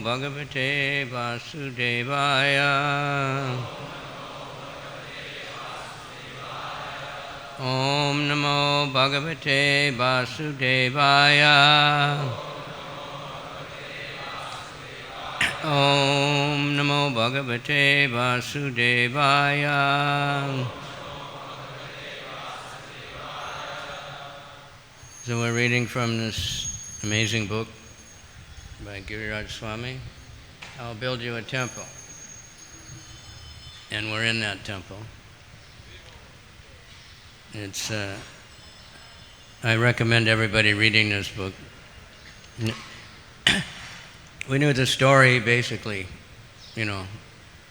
Bhagavate Vasudevaya. Om Namo Bhagavate Vasudevaya. Om Namo Bhagavate Vasudevaya. So we're reading from this amazing book by Swami. I'll build you a temple. And we're in that temple. It's, I recommend everybody reading this book. We knew the story basically,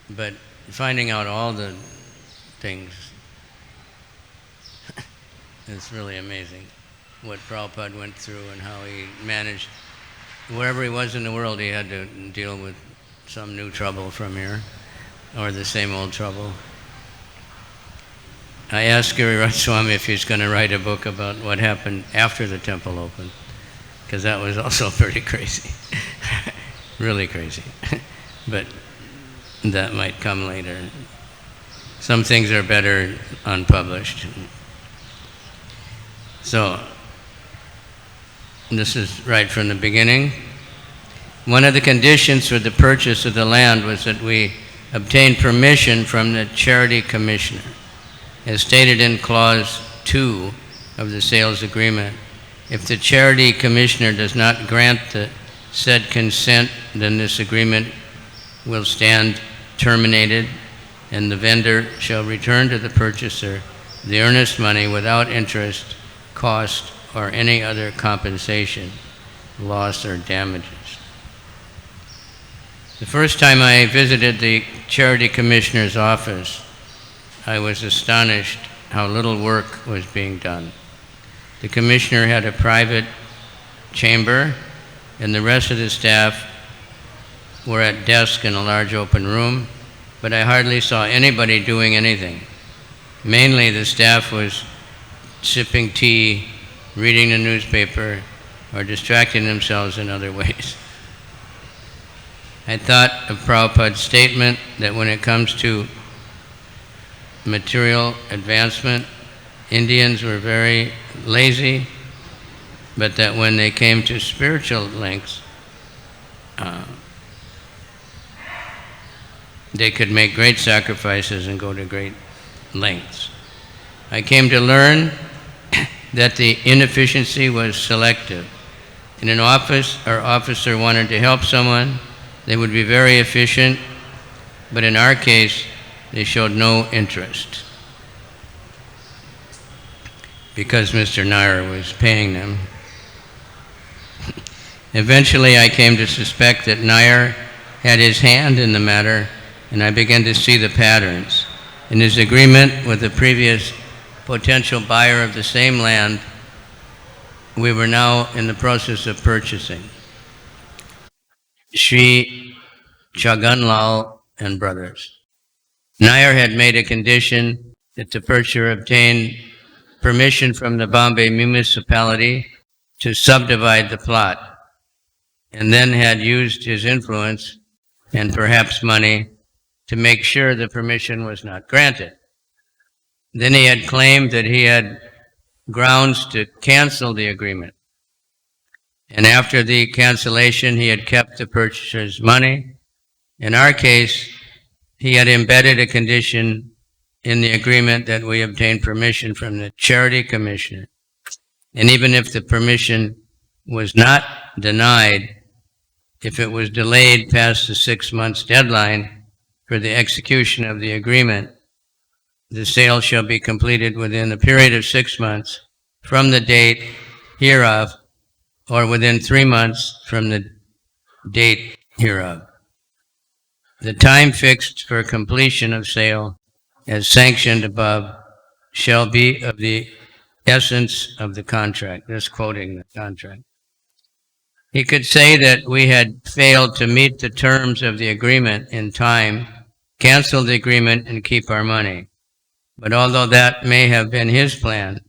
but finding out all the things is really amazing. What Prabhupada went through and how he managed, wherever he was in the world, he had to deal with some new trouble from here, or the same old trouble. I asked Swami if he's going to write a book about what happened after the temple opened, because that was also pretty crazy, really crazy. But that might come later. Some things are better unpublished. So, this is right from the beginning. One of the conditions for the purchase of the land was that we obtain permission from the charity commissioner. As stated in clause 2 of the sales agreement, if the charity commissioner does not grant the said consent, then this agreement will stand terminated, and the vendor shall return to the purchaser the earnest money without interest, cost, or any other compensation, loss, or damages. The first time I visited the charity commissioner's office, I was astonished how little work was being done. The commissioner had a private chamber, and the rest of the staff were at desks in a large open room, but I hardly saw anybody doing anything. Mainly the staff was sipping tea, reading the newspaper, or distracting themselves in other ways. I thought of Prabhupada's statement that when it comes to material advancement, Indians were very lazy, but that when they came to spiritual lengths, they could make great sacrifices and go to great lengths. I came to learn that the inefficiency was selective. In an office, our officer wanted to help someone, they would be very efficient, but in our case, they showed no interest because Mr. Nair was paying them. Eventually, I came to suspect that Nair had his hand in the matter, and I began to see the patterns. In his agreement with the previous potential buyer of the same land, we were now in the process of purchasing. Sri Chaganlal and brothers. Nair had made a condition that the purchaser obtain permission from the Bombay municipality to subdivide the plot, and then had used his influence and perhaps money to make sure the permission was not granted. Then he had claimed that he had grounds to cancel the agreement. And after the cancellation, he had kept the purchaser's money. In our case, he had embedded a condition in the agreement that we obtain permission from the charity commissioner. And even if the permission was not denied, if it was delayed past the 6 months deadline for the execution of the agreement, the sale shall be completed within a period of 6 months from the date hereof, or within 3 months from the date hereof. The time fixed for completion of sale, as sanctioned above, shall be of the essence of the contract. That's quoting the contract. He could say that we had failed to meet the terms of the agreement in time, cancel the agreement, and keep our money. But although that may have been his plan,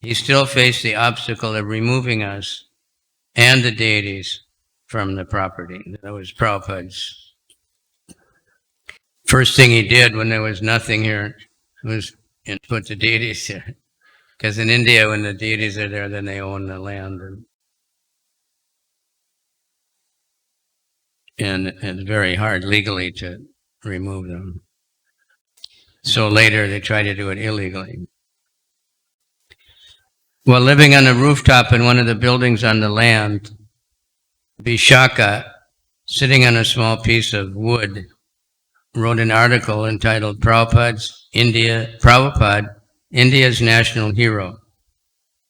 he still faced the obstacle of removing us and the deities from the property. That was Prabhupada's first thing he did when there was nothing here was put the deities here. Because in India, when the deities are there, then they own the land. And it's very hard legally to remove them. So later they try to do it illegally. While living on a rooftop in one of the buildings on the land, Vishaka, sitting on a small piece of wood, wrote an article entitled Prabhupada, India's National Hero,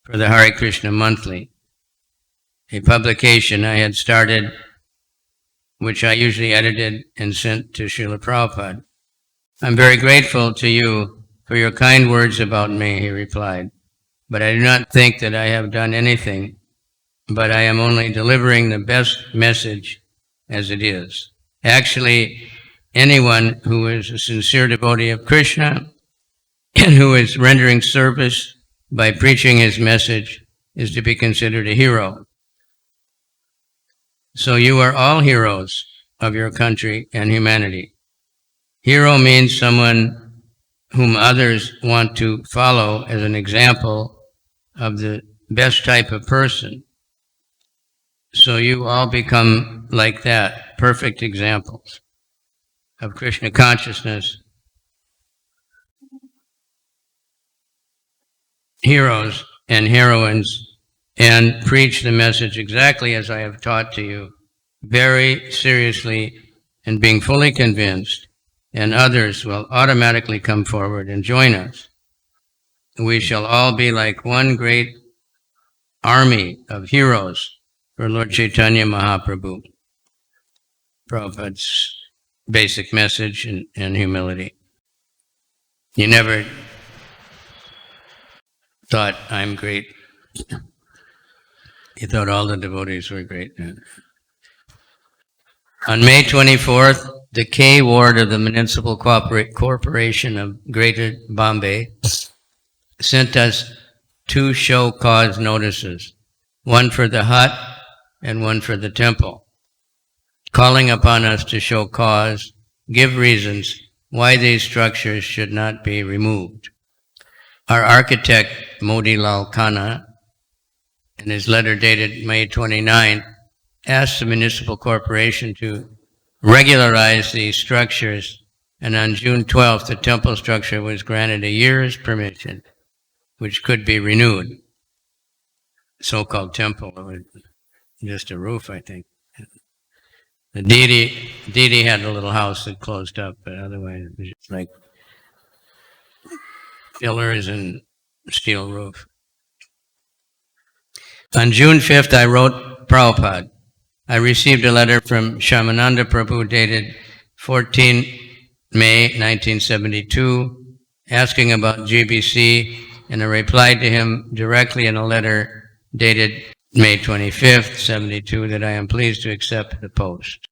for the Hare Krishna Monthly, a publication I had started, which I usually edited and sent to Srila Prabhupada. I'm very grateful to you for your kind words about me, he replied, but I do not think that I have done anything, but I am only delivering the best message as it is. Actually, anyone who is a sincere devotee of Krishna and who is rendering service by preaching his message is to be considered a hero. So you are all heroes of your country and humanity. Hero means someone whom others want to follow as an example of the best type of person. So you all become like that, perfect examples of Krishna consciousness, heroes and heroines, and preach the message exactly as I have taught to you, very seriously and being fully convinced, and others will automatically come forward and join us. We shall all be like one great army of heroes for Lord Chaitanya Mahaprabhu. Prabhupada's basic message and humility. He never thought, I'm great. He thought all the devotees were great. On May 24th, the K Ward of the Municipal Corporation of Greater Bombay sent us 2 show cause notices, one for the hut and one for the temple, calling upon us to show cause, give reasons why these structures should not be removed. Our architect, Motilal Khanna, in his letter dated May 29, asked the municipal corporation to regularize these structures, and on June 12th, the temple structure was granted a year's permission, which could be renewed. So-called temple, it was just a roof, I think. The deity had a little house that closed up, but otherwise it was just like pillars and steel roof. On June 5th, I wrote Prabhupada. I received a letter from Shyamananda Prabhu dated 14 May 1972, asking about GBC, and I replied to him directly in a letter dated May 25th, 72, that I am pleased to accept the post.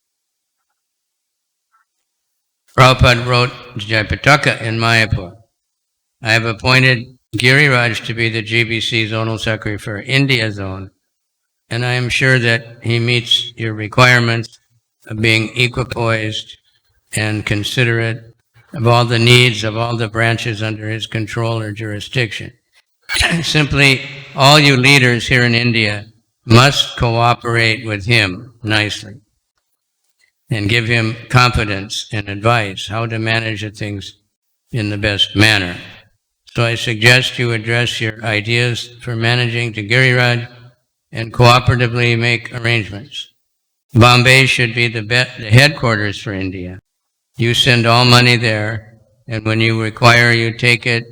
Prabhupada wrote Jayapataka in Mayapur. I have appointed Giriraj to be the GBC Zonal Secretary for India Zone, and I am sure that he meets your requirements of being equipoised and considerate of all the needs of all the branches under his control or jurisdiction. Simply, all you leaders here in India must cooperate with him nicely and give him confidence and advice how to manage the things in the best manner. So I suggest you address your ideas for managing to Giriraj and cooperatively make arrangements. Bombay should be the headquarters for India. You send all money there, and when you require, you take it,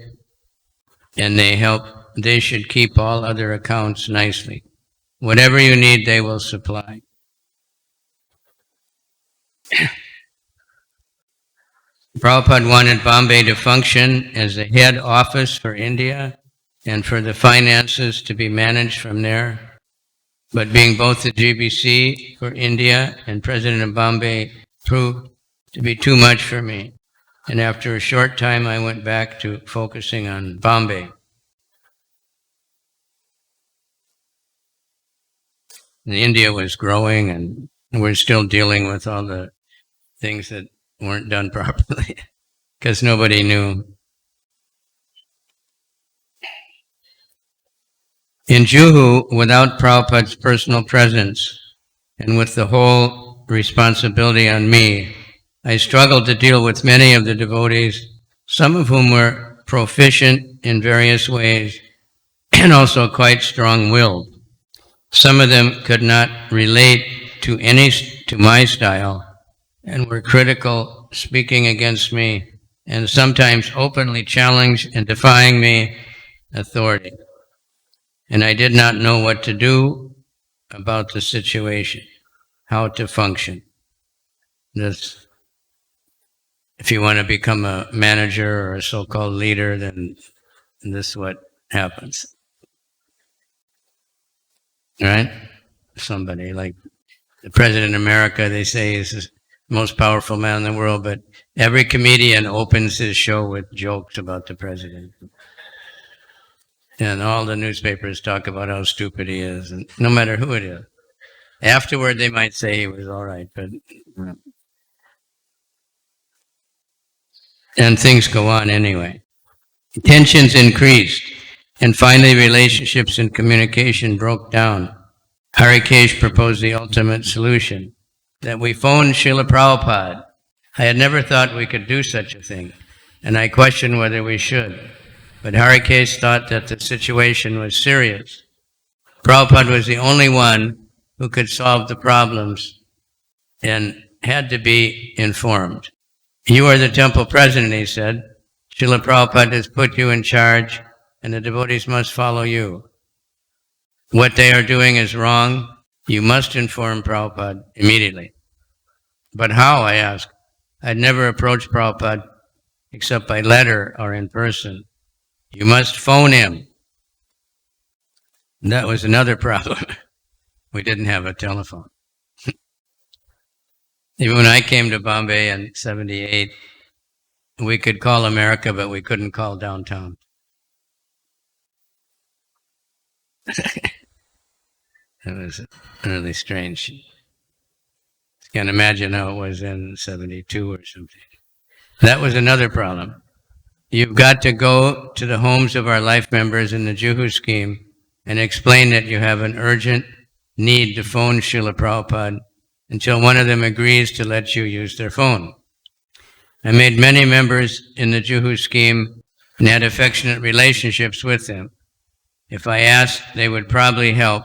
and they help. They should keep all other accounts nicely. Whatever you need, they will supply. Prabhupada wanted Bombay to function as the head office for India and for the finances to be managed from there. But being both the GBC for India and President of Bombay proved to be too much for me. And after a short time, I went back to focusing on Bombay. India was growing, and we're still dealing with all the things that weren't done properly because nobody knew. In Juhu, without Prabhupada's personal presence and with the whole responsibility on me, I struggled to deal with many of the devotees, some of whom were proficient in various ways and also quite strong-willed. Some of them could not relate to my style and were critical, speaking against me, and sometimes openly challenged and defying me authority. And I did not know what to do about the situation, how to function. This, if you want to become a manager or a so-called leader, then this is what happens. Right? Somebody like the President of America, they say is the most powerful man in the world, but every comedian opens his show with jokes about the president. And all the newspapers talk about how stupid he is, and no matter who it is. Afterward, they might say he was all right, but... And things go on anyway. Tensions increased, and finally relationships and communication broke down. Harikesh proposed the ultimate solution, that we phone Srila Prabhupada. I had never thought we could do such a thing, and I questioned whether we should. But Harikesh thought that the situation was serious. Prabhupada was the only one who could solve the problems and had to be informed. You are the temple president, he said. Srila Prabhupada has put you in charge, and the devotees must follow you. What they are doing is wrong. You must inform Prabhupada immediately. But how, I asked. I'd never approached Prabhupada except by letter or in person. You must phone him. And that was another problem. We didn't have a telephone. Even when I came to Bombay in 78, we could call America, but we couldn't call downtown. It was really strange. You can't imagine how it was in 72 or something. That was another problem. You've got to go to the homes of our life members in the Juhu scheme and explain that you have an urgent need to phone Srila Prabhupada until one of them agrees to let you use their phone. I made many members in the Juhu scheme and had affectionate relationships with them. If I asked, they would probably help,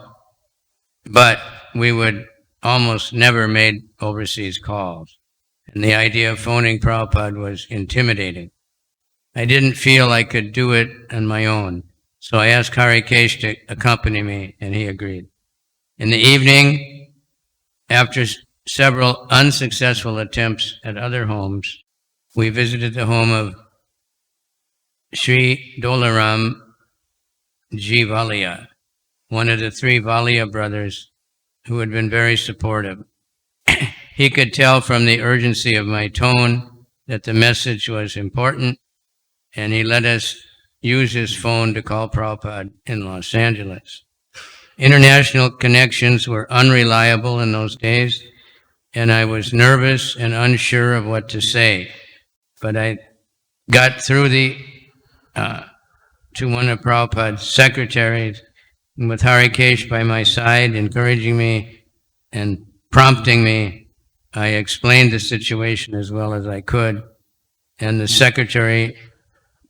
but we would almost never make overseas calls. And the idea of phoning Prabhupada was intimidating. I didn't feel I could do it on my own, so I asked Harikesh to accompany me, and he agreed. In the evening, after several unsuccessful attempts at other homes, we visited the home of Sri Dolaram Ji Valia, one of the three Valia brothers who had been very supportive. He could tell from the urgency of my tone that the message was important, and he let us use his phone to call Prabhupada in Los Angeles. International connections were unreliable in those days, and I was nervous and unsure of what to say. But I got through to one of Prabhupada's secretaries, and with Harikesh by my side, encouraging me and prompting me, I explained the situation as well as I could, and the secretary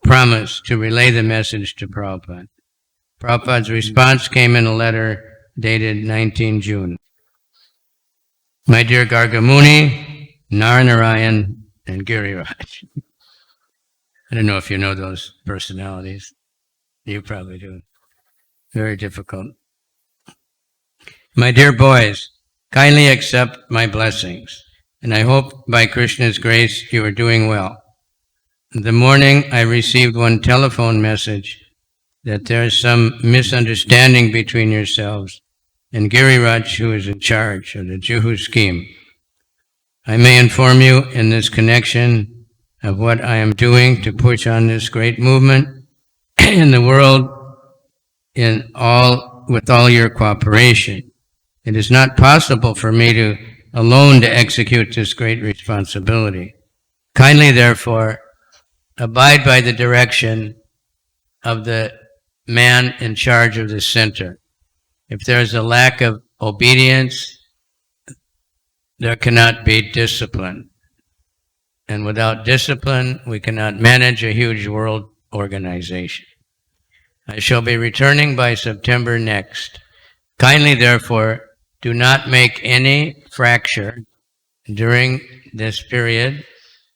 promised to relay the message to Prabhupada. Prabhupada's response came in a letter dated 19 June. My dear Gargamuni, Naranarayan, and Giriraj. I don't know if you know those personalities. You probably do. Very difficult. My dear boys, kindly accept my blessings, and I hope by Krishna's grace you are doing well. In the morning, I received one telephone message that there is some misunderstanding between yourselves and Giriraj, who is in charge of the Juhu scheme. I may inform you in this connection of what I am doing to push on this great movement in the world with all your cooperation. It is not possible for me to alone to execute this great responsibility. Kindly, therefore, abide by the direction of the man in charge of the center. If there is a lack of obedience, there cannot be discipline. And without discipline, we cannot manage a huge world organization. I shall be returning by September next. Kindly, therefore, do not make any fracture during this period,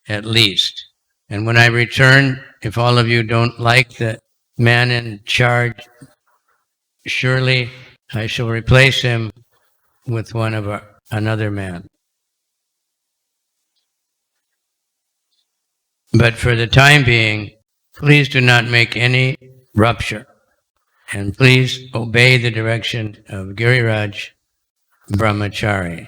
at least. And when I return, if all of you don't like the man in charge, surely I shall replace him with another man. But for the time being, please do not make any rupture. And please obey the direction of Giriraj Brahmachari.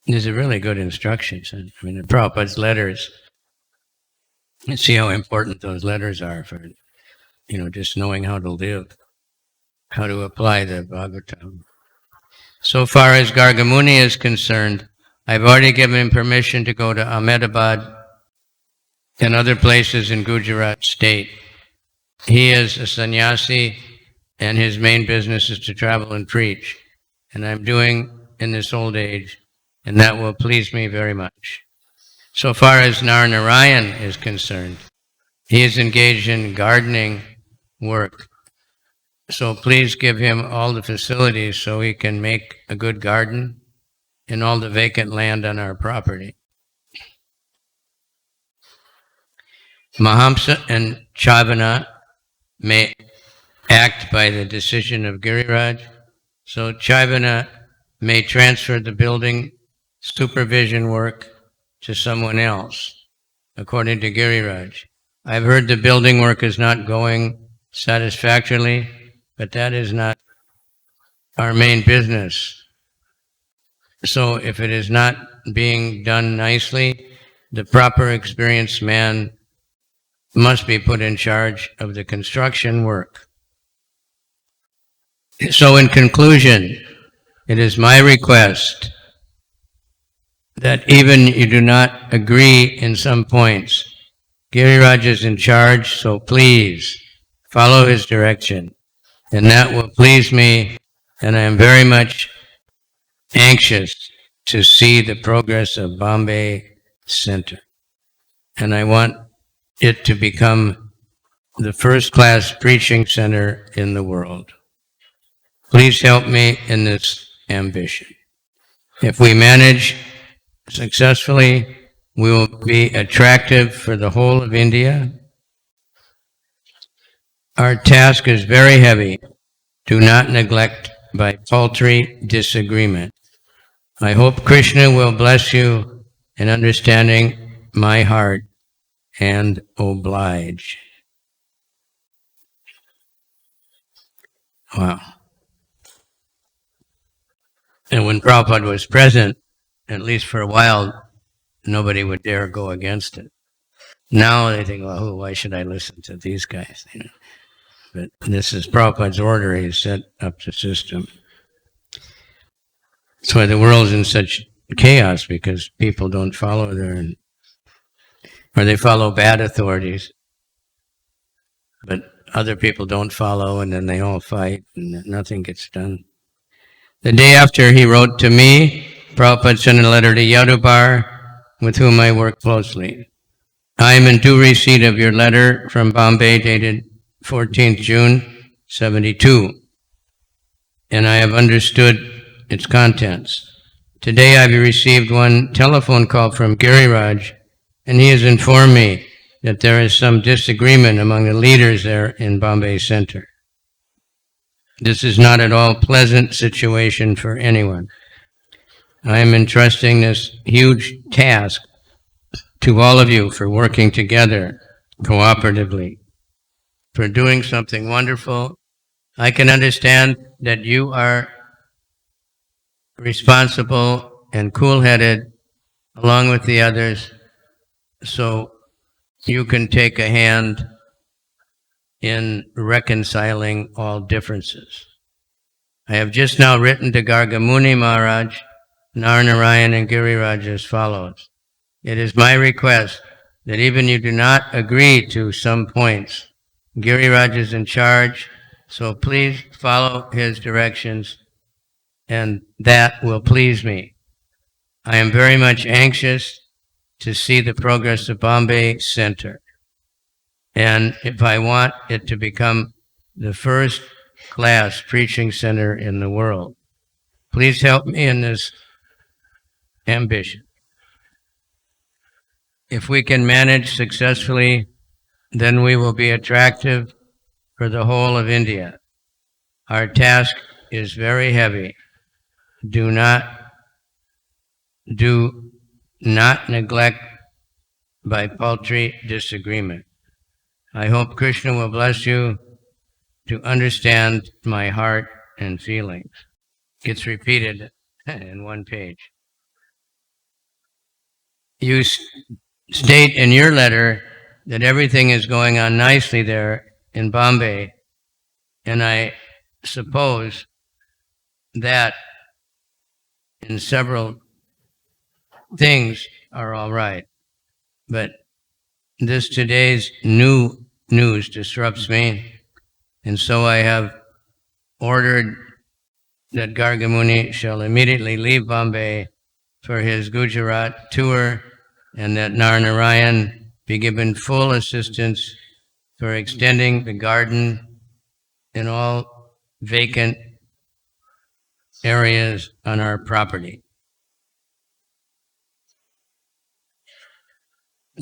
These are really good instructions. I mean, the Prabhupada's letters, you see how important those letters are for, just knowing how to live, how to apply the Bhagavatam. So far as Gargamuni is concerned, I've already given him permission to go to Ahmedabad and other places in Gujarat state. He is a sannyasi, and his main business is to travel and preach. And I'm doing in this old age, and that will please me very much. So far as Narnarayan is concerned, he is engaged in gardening work. So please give him all the facilities so he can make a good garden in all the vacant land on our property. Mahamsa and Chavana may act by the decision of Giriraj. So Chavana may transfer the building supervision work to someone else, according to Giriraj. I've heard the building work is not going satisfactorily, but that is not our main business. So if it is not being done nicely, the proper experienced man must be put in charge of the construction work. So in conclusion, it is my request that even you do not agree in some points, Giriraj is in charge, so please follow his direction. And that will please me, and I am very much anxious to see the progress of Bombay Center. And I want it to become the first-class preaching center in the world. Please help me in this ambition. If we manage successfully, we will be attractive for the whole of India. Our task is very heavy. Do not neglect by paltry disagreement. I hope Krishna will bless you in understanding my heart and oblige. Wow. And when Prabhupada was present, at least for a while, nobody would dare go against it. Now they think, well, why should I listen to these guys? But this is Prabhupada's order. He set up the system. That's why the world's in such chaos, because people don't follow or they follow bad authorities, but other people don't follow, and then they all fight, and nothing gets done. The day after he wrote to me, Prabhupada sent a letter to Yadubar, with whom I work closely. I am in due receipt of your letter from Bombay dated 14th June, 72, and I have understood its contents. Today I have received one telephone call from Giriraj, and he has informed me that there is some disagreement among the leaders there in Bombay Center. This is not at all pleasant situation for anyone. I am entrusting this huge task to all of you for working together cooperatively, for doing something wonderful. I can understand that you are responsible and cool-headed along with the others, so you can take a hand in reconciling all differences. I have just now written to Gargamuni Maharaj, Narnarayan, and Giriraj as follows. It is my request that even you do not agree to some points. Giriraj is in charge, so please follow his directions, and that will please me. I am very much anxious to see the progress of Bombay Center. And if I want it to become the first class preaching center in the world, please help me in this ambition. If we can manage successfully, then we will be attractive for the whole of India. Our task is very heavy. Do not neglect by paltry disagreement. I hope Krishna will bless you to understand my heart and feelings. Gets repeated in one page. You state in your letter that everything is going on nicely there in Bombay, and I suppose that in several things are all right. But this today's new news disrupts me, and so I have ordered that Gargamuni shall immediately leave Bombay for his Gujarat tour, and that Narnarayan be given full assistance for extending the garden in all vacant areas on our property.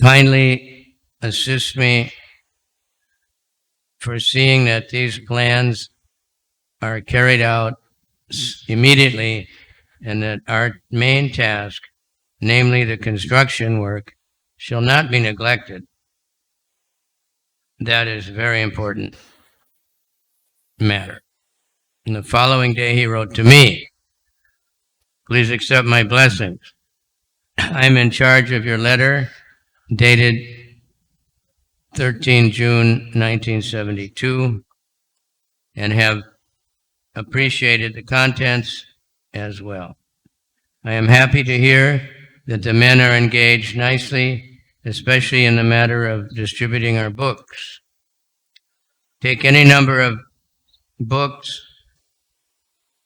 Kindly assist me for seeing that these plans are carried out immediately, and that our main task, namely the construction work, shall not be neglected. That is a very important matter. And the following day he wrote to me, please accept my blessings. I'm in charge of your letter dated 13 June 1972 and have appreciated the contents as well. I am happy to hear that the men are engaged nicely, especially in the matter of distributing our books. Take any number of books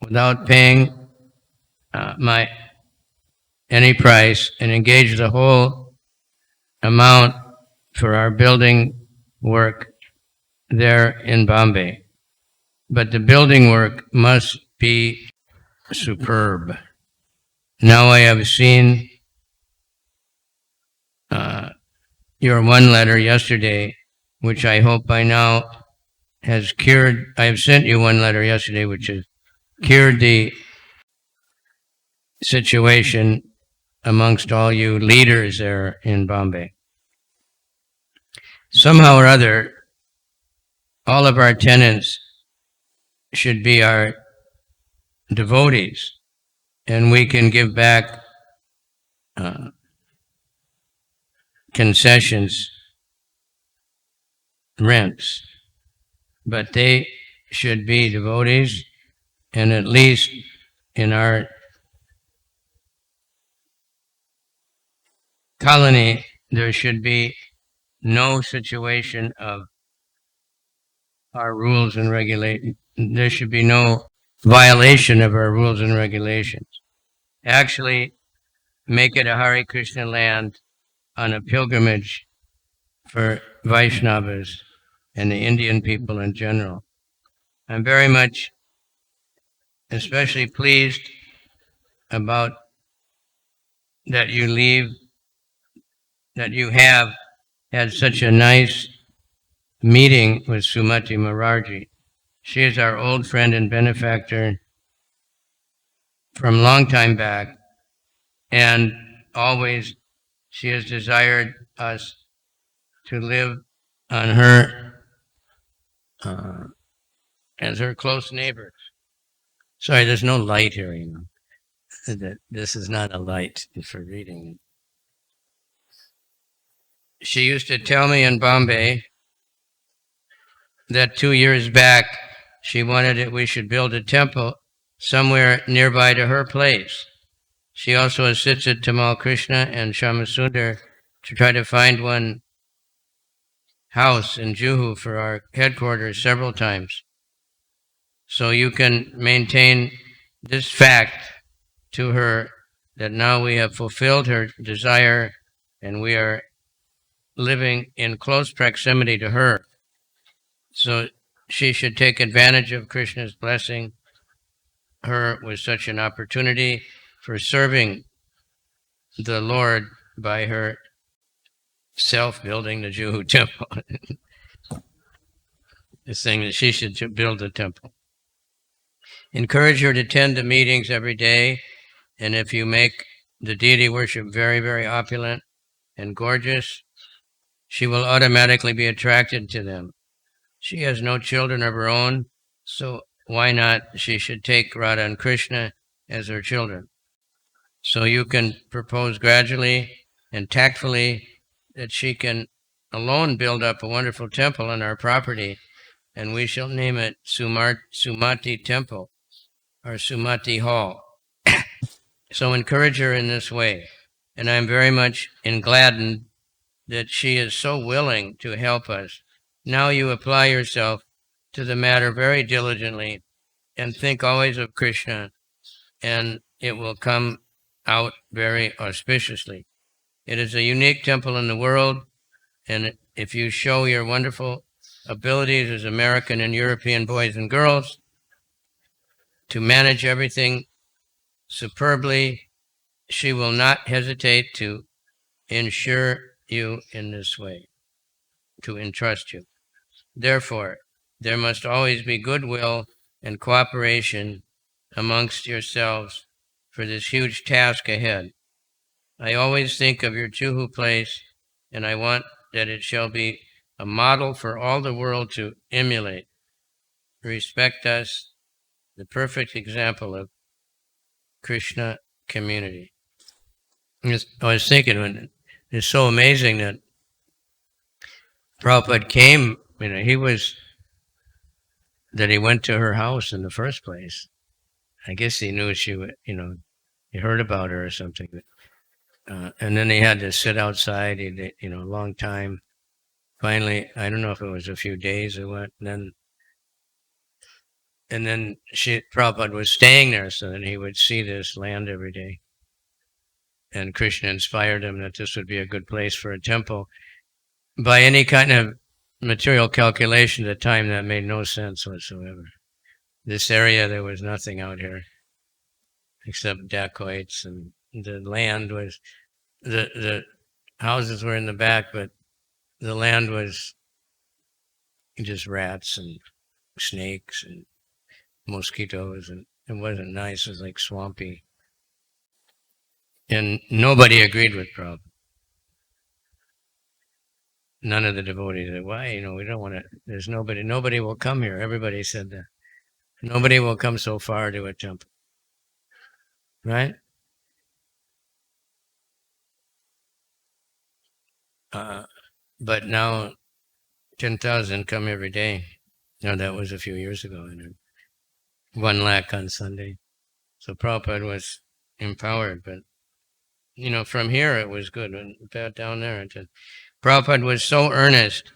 without paying any price and engage the whole amount for our building work there in Bombay. But the building work must be superb. Now I have seen your one letter yesterday, which I hope by now has cured. I have sent you one letter yesterday, which has cured the situation amongst all you leaders there in Bombay. Somehow or other, all of our tenants should be our devotees, and we can give back concessions, rents, but they should be devotees, and at least in our colony, there should be no situation of our rules and regulations. There should be no violation of our rules and regulations. Actually, make it a Hare Krishna land on a pilgrimage for Vaishnavas and the Indian people in general. I'm very much especially pleased about that you have had such a nice meeting with Sumati Maharaj. She is our old friend and benefactor from long time back, and always she has desired us to live on her as her close neighbors. Sorry, there's no light here, you know. This is not a light for reading. She used to tell me in Bombay that 2 years back she wanted that we should build a temple somewhere nearby to her place. She also assisted Tamal Krishna and Shamasundar to try to find one house in Juhu for our headquarters several times. So you can maintain this fact to her that now we have fulfilled her desire and we are living in close proximity to her. So she should take advantage of Krishna's blessing her with such an opportunity for serving the Lord by her self-building the Juhu temple. This thing that she should build a temple. Encourage her to attend the meetings every day, and if you make the deity worship very, very opulent and gorgeous, she will automatically be attracted to them. She has no children of her own, so why not? She should take Radha and Krishna as her children. So you can propose gradually and tactfully that she can alone build up a wonderful temple on our property, and we shall name it Sumati Temple or Sumati Hall. So encourage her in this way, and I'm very much gladdened that she is so willing to help us. Now you apply yourself to the matter very diligently and think always of Krishna, and it will come out very auspiciously. It is a unique temple in the world, and if you show your wonderful abilities as American and European boys and girls to manage everything superbly, she will not hesitate to ensure you in this way, to entrust you. Therefore, there must always be goodwill and cooperation amongst yourselves for this huge task ahead. I always think of your Juhu place, and I want that it shall be a model for all the world to emulate. Respect us, the perfect example of Krishna community. I was thinking, when it's so amazing that Prabhupada came, he went to her house in the first place. I guess he knew she would, he heard about her or something. And then he had to sit outside, a long time. Finally, I don't know if it was a few days or what, and then Prabhupada was staying there so that he would see this land every day. And Krishna inspired him that this would be a good place for a temple. By any kind of material calculation at the time, that made no sense whatsoever. This area, there was nothing out here except dacoits, and the land was, the houses were in the back, but the land was just rats and snakes and mosquitoes, and it wasn't nice. It was like swampy. And nobody agreed with Prabhupada. None of the devotees said, why, we don't want to, there's nobody will come here. Everybody said that. Nobody will come so far to a temple. Right? But now 10,000 come every day. No, that was a few years ago. 1 lakh on Sunday. So Prabhupada was empowered, but from here it was good. But down there, Prabhupada was so earnest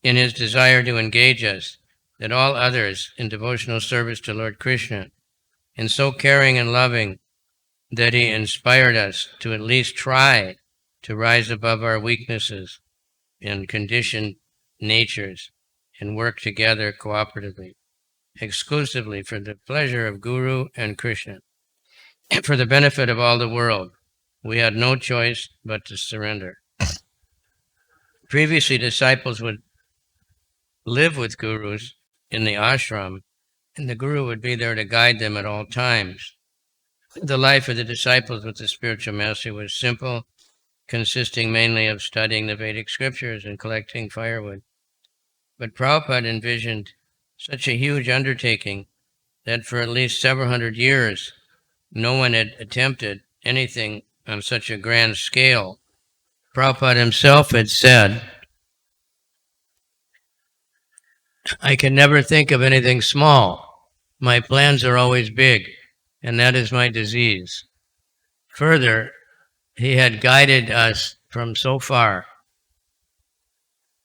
in his desire to engage us that all others in devotional service to Lord Krishna, and so caring and loving that he inspired us to at least try to rise above our weaknesses and conditioned natures and work together cooperatively, exclusively for the pleasure of Guru and Krishna, for the benefit of all the world. We had no choice but to surrender. Previously, disciples would live with gurus in the ashram, and the guru would be there to guide them at all times. The life of the disciples with the spiritual master was simple, consisting mainly of studying the Vedic scriptures and collecting firewood. But Prabhupada envisioned such a huge undertaking that for at least several hundred years, no one had attempted anything on such a grand scale. Prabhupada himself had said, I can never think of anything small. My plans are always big, and that is my disease. Further, he had guided us from so far.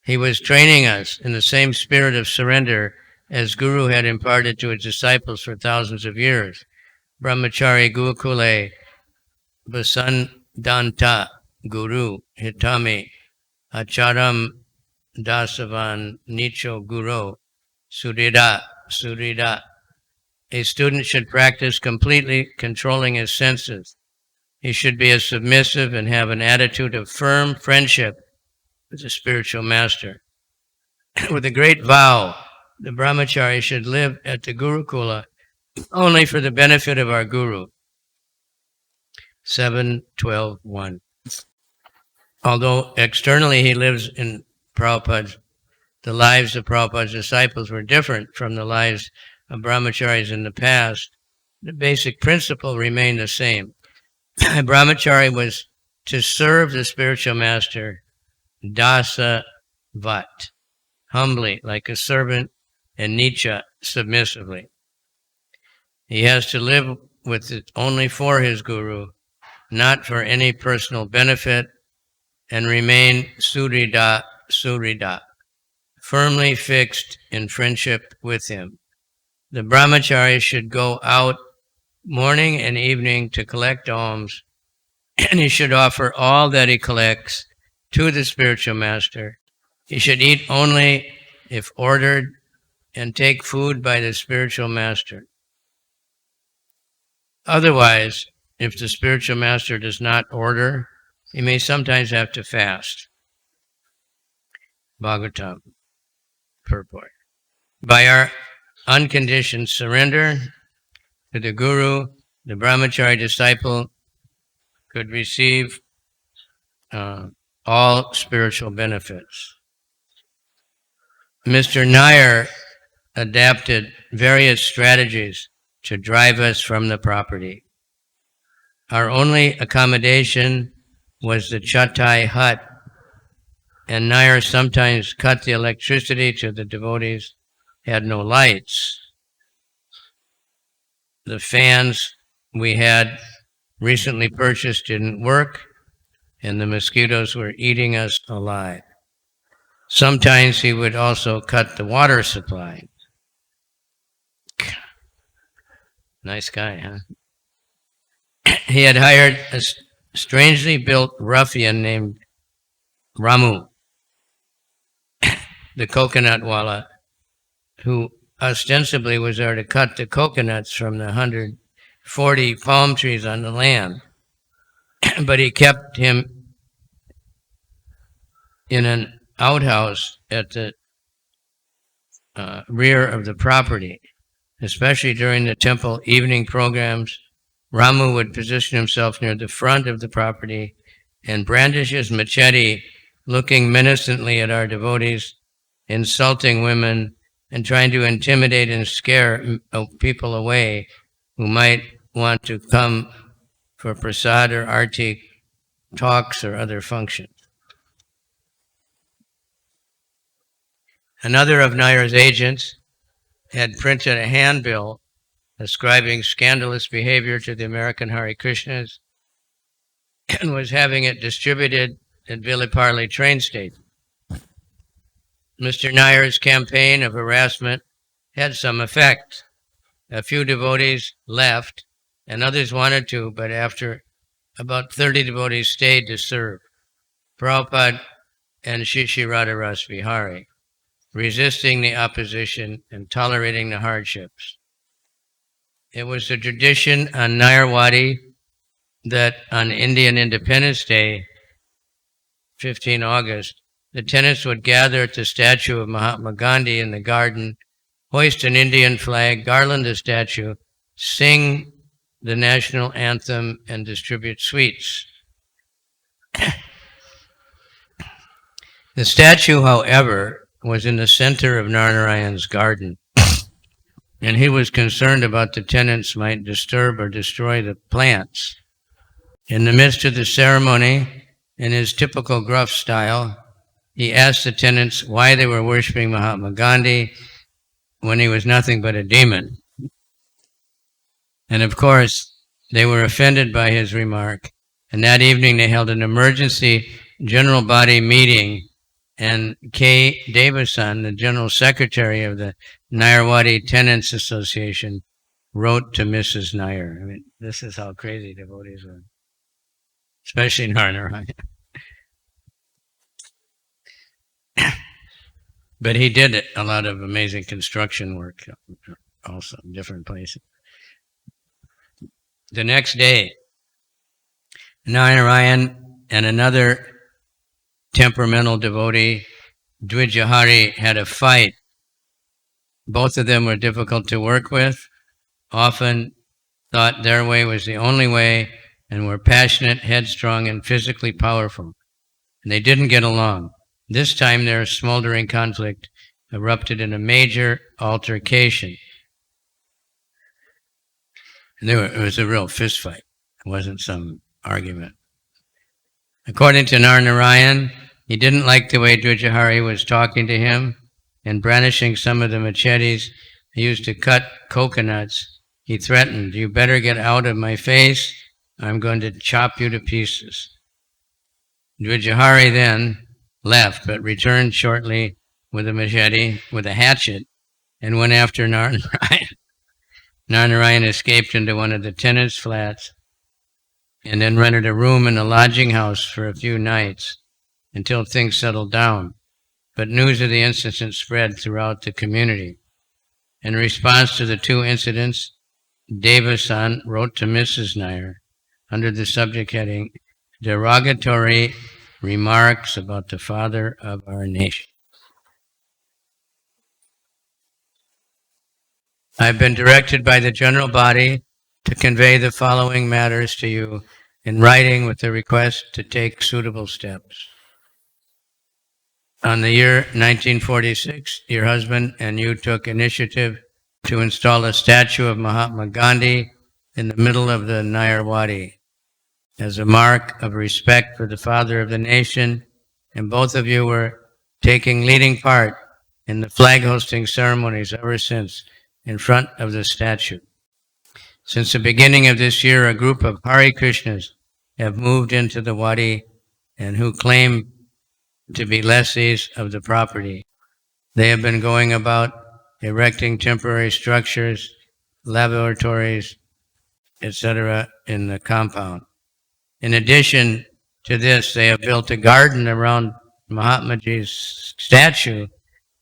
He was training us in the same spirit of surrender as Guru had imparted to his disciples for thousands of years. Brahmachari Gurukule Vasandanta Guru Hitami Acharam Dasavan Nicho Guru Surida. A student should practice completely controlling his senses. He should be a submissive and have an attitude of firm friendship with the spiritual master. With a great vow, the brahmachari should live at the Gurukula only for the benefit of our Guru. 7.12.1. Although externally he lives in Prabhupada's, the lives of Prabhupada's disciples were different from the lives of brahmacharis in the past, the basic principle remained the same. A brahmachari was to serve the spiritual master, dasa vat, humbly, like a servant, and nicha, submissively. He has to live with it only for his guru, not for any personal benefit, and remain surida, firmly fixed in friendship with him. The brahmachari should go out morning and evening to collect alms, and he should offer all that he collects to the spiritual master. He should eat only if ordered and take food by the spiritual master. Otherwise, if the spiritual master does not order, he may sometimes have to fast. Bhagavatam purport. By our unconditioned surrender to the Guru, the brahmachari disciple could receive all spiritual benefits. Mr. Nair adapted various strategies to drive us from the property. Our only accommodation was the Chatai hut, and Nair sometimes cut the electricity to the devotees, had no lights. The fans we had recently purchased didn't work, and the mosquitoes were eating us alive. Sometimes he would also cut the water supply. Nice guy, huh? He had hired a strangely built ruffian named Ramu, the coconut wala, who ostensibly was there to cut the coconuts from the 140 palm trees on the land. But he kept him in an outhouse at the rear of the property. Especially during the temple evening programs, Ramu would position himself near the front of the property and brandish his machete, looking menacingly at our devotees, insulting women, and trying to intimidate and scare people away who might want to come for prasad or arti talks or other functions. Another of Nair's agents had printed a handbill ascribing scandalous behavior to the American Hare Krishnas and was having it distributed at Viliparli train station. Mr. Nair's campaign of harassment had some effect. A few devotees left, and others wanted to, but after about 30 devotees stayed to serve. Prabhupada and Shishi Radharas Vihari, resisting the opposition and tolerating the hardships. It was the tradition on Nairwadi that on Indian Independence Day, 15 August, the tenants would gather at the statue of Mahatma Gandhi in the garden, hoist an Indian flag, garland the statue, sing the national anthem, and distribute sweets. The statue, however, was in the center of Narayan's garden, and he was concerned about the tenants might disturb or destroy the plants. In the midst of the ceremony, in his typical gruff style, he asked the tenants why they were worshiping Mahatma Gandhi when he was nothing but a demon. And of course, they were offended by his remark. And that evening they held an emergency general body meeting, and K. Devasan, the general secretary of the Nayarwadi Tenants Association, wrote to Mrs. Nair. I mean, this is how crazy devotees were, especially Narayana. But he did a lot of amazing construction work also in different places. The next day, Narayan and another temperamental devotee, Dvijahari, had a fight. Both of them were difficult to work with, often thought their way was the only way, and were passionate, headstrong, and physically powerful. And they didn't get along. This time their smoldering conflict erupted in a major altercation. And it was a real fist fight. It wasn't some argument. According to Narayan, he didn't like the way Dvijahari was talking to him and brandishing some of the machetes he used to cut coconuts. He threatened, "You better get out of my face. I'm going to chop you to pieces." Dvijahari then left, but returned shortly with a machete, with a hatchet, and went after Narayan. Narayan escaped into one of the tenants' flats and then rented a room in a lodging house for a few nights until things settled down. But news of the incident spread throughout the community. In response to the two incidents, Devasan wrote to Mrs. Nair under the subject heading, "Derogatory Remarks about the Father of our Nation." I've been directed by the general body to convey the following matters to you in writing with the request to take suitable steps. On the year 1946, your husband and you took initiative to install a statue of Mahatma Gandhi in the middle of the Nayarwadi as a mark of respect for the father of the nation, and both of you were taking leading part in the flag hosting ceremonies ever since in front of the statue. Since the beginning of this year, a group of Hare Krishnas have moved into the Wadi and who claim to be lessees of the property. They have been going about erecting temporary structures, laboratories, etc. in the compound. In addition to this, they have built a garden around Mahatmaji's statue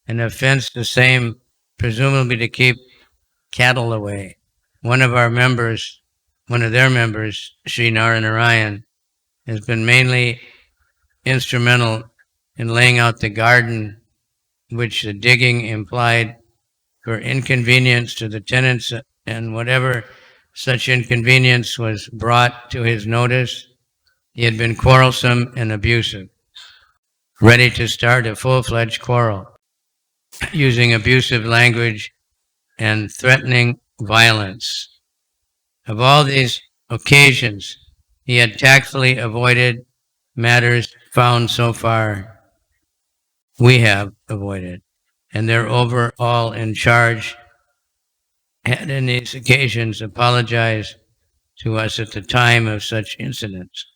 and have fenced the same, presumably to keep cattle away. One of their members, Sri Narayan, has been mainly instrumental in laying out the garden, which the digging implied for inconvenience to the tenants, and whatever such inconvenience was brought to his notice, he had been quarrelsome and abusive, ready to start a full-fledged quarrel, using abusive language and threatening violence. Of all these occasions, he had tactfully avoided matters found so far. We have avoided, and their overall in charge had in these occasions apologized to us at the time of such incidents.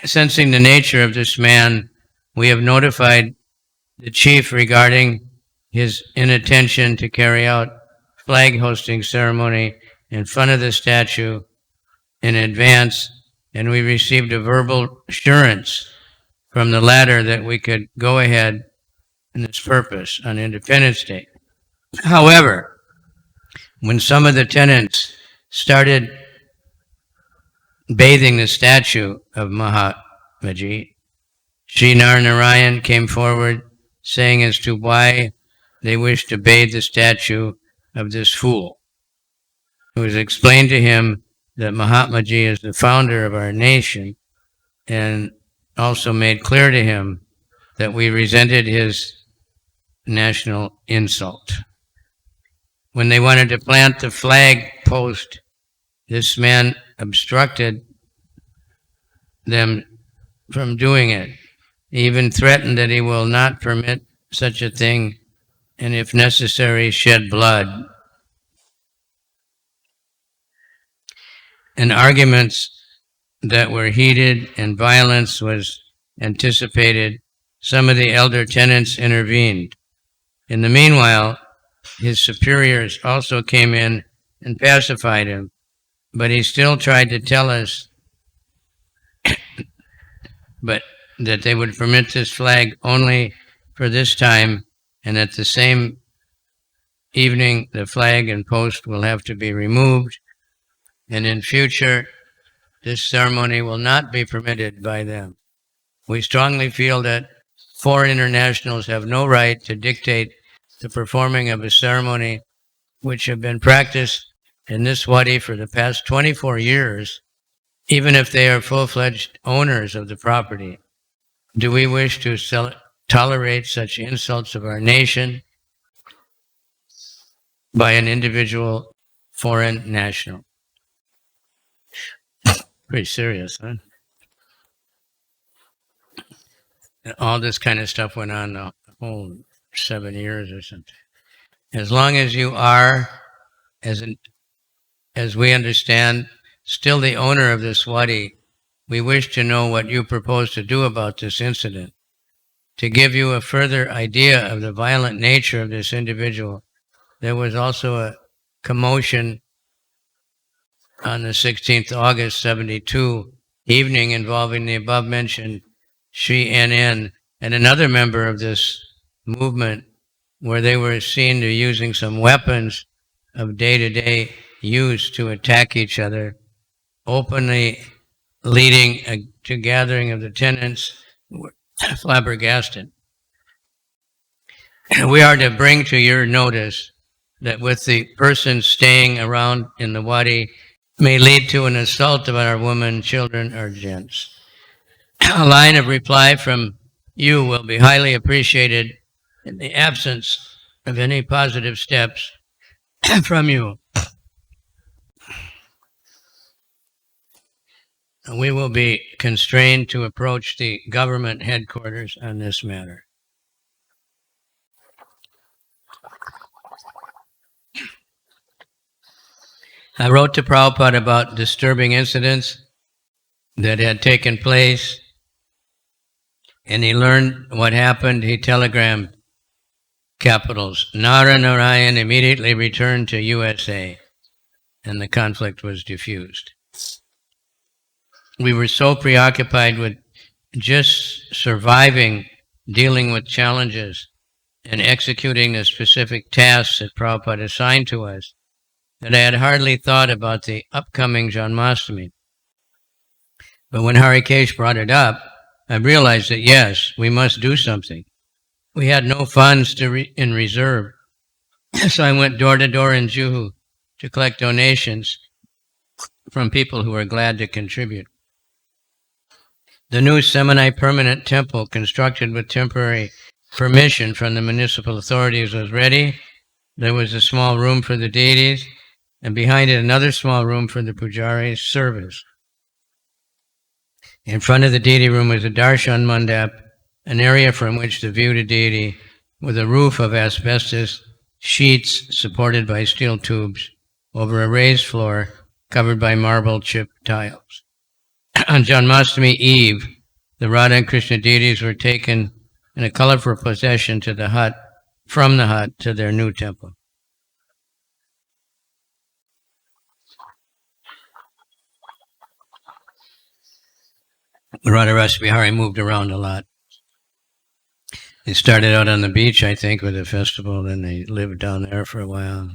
Sensing the nature of this man, we have notified the chief regarding his inattention to carry out flag hosting ceremony in front of the statue in advance, and we received a verbal assurance from the latter that we could go ahead in this purpose on Independence Day. However, when some of the tenants started bathing the statue of Mahatmaji, Sri Narayan came forward saying as to why they wished to bathe the statue of this fool. It was explained to him that Mahatmaji is the founder of our nation, and also made clear to him that we resented his national insult. When they wanted to plant the flag post, this man obstructed them from doing it. He even threatened that he will not permit such a thing, and if necessary, shed blood. and arguments that were heated and violence was anticipated, some of the elder tenants intervened. In the meanwhile, his superiors also came in and pacified him, but he still tried to tell us but that they would permit this flag only for this time, and at the same evening the flag and post will have to be removed, and in future this ceremony will not be permitted by them. We strongly feel that foreign internationals have no right to dictate the performing of a ceremony which have been practiced in this wadi for the past 24 years, even if they are full-fledged owners of the property. Do we wish to tolerate such insults of our nation by an individual foreign national? Pretty serious, huh? And all this kind of stuff went on the whole 7 years or something. As long as you are, as we understand, still the owner of this wadi, we wish to know what you propose to do about this incident. To give you a further idea of the violent nature of this individual, there was also a commotion on the 16th August 72 evening involving the above-mentioned Sri NN and another member of this movement, where they were seen to using some weapons of day-to-day use to attack each other, openly leading to gathering of the tenants flabbergasted. We are to bring to your notice that with the person staying around in the wadi may lead to an assault of our women, children, or gents. A line of reply from you will be highly appreciated in the absence of any positive steps from you. We will be constrained to approach the government headquarters on this matter. I wrote to Prabhupada about disturbing incidents that had taken place, and he learned what happened. He telegrammed capitals. Nara Narayan immediately returned to USA, and the conflict was diffused. We were so preoccupied with just surviving, dealing with challenges, and executing the specific tasks that Prabhupada assigned to us, that I had hardly thought about the upcoming Janmashtami. But when Harikesh brought it up, I realized that yes, we must do something. We had no funds in reserve, so I went door to door in Juhu to collect donations from people who were glad to contribute. The new semi-permanent temple, constructed with temporary permission from the municipal authorities, was ready. There was a small room for the deities, and behind it another small room for the pujari's service. In front of the deity room was a Darshan mandap, an area from which to view the deity, with a roof of asbestos sheets supported by steel tubes over a raised floor covered by marble chip tiles. On Janmashtami Eve, the Radha and Krishna deities were taken in a colorful procession to the hut, from the hut to their new temple. Radha Rasbihari moved around a lot. They started out on the beach, I think, with a festival, then they lived down there for a while.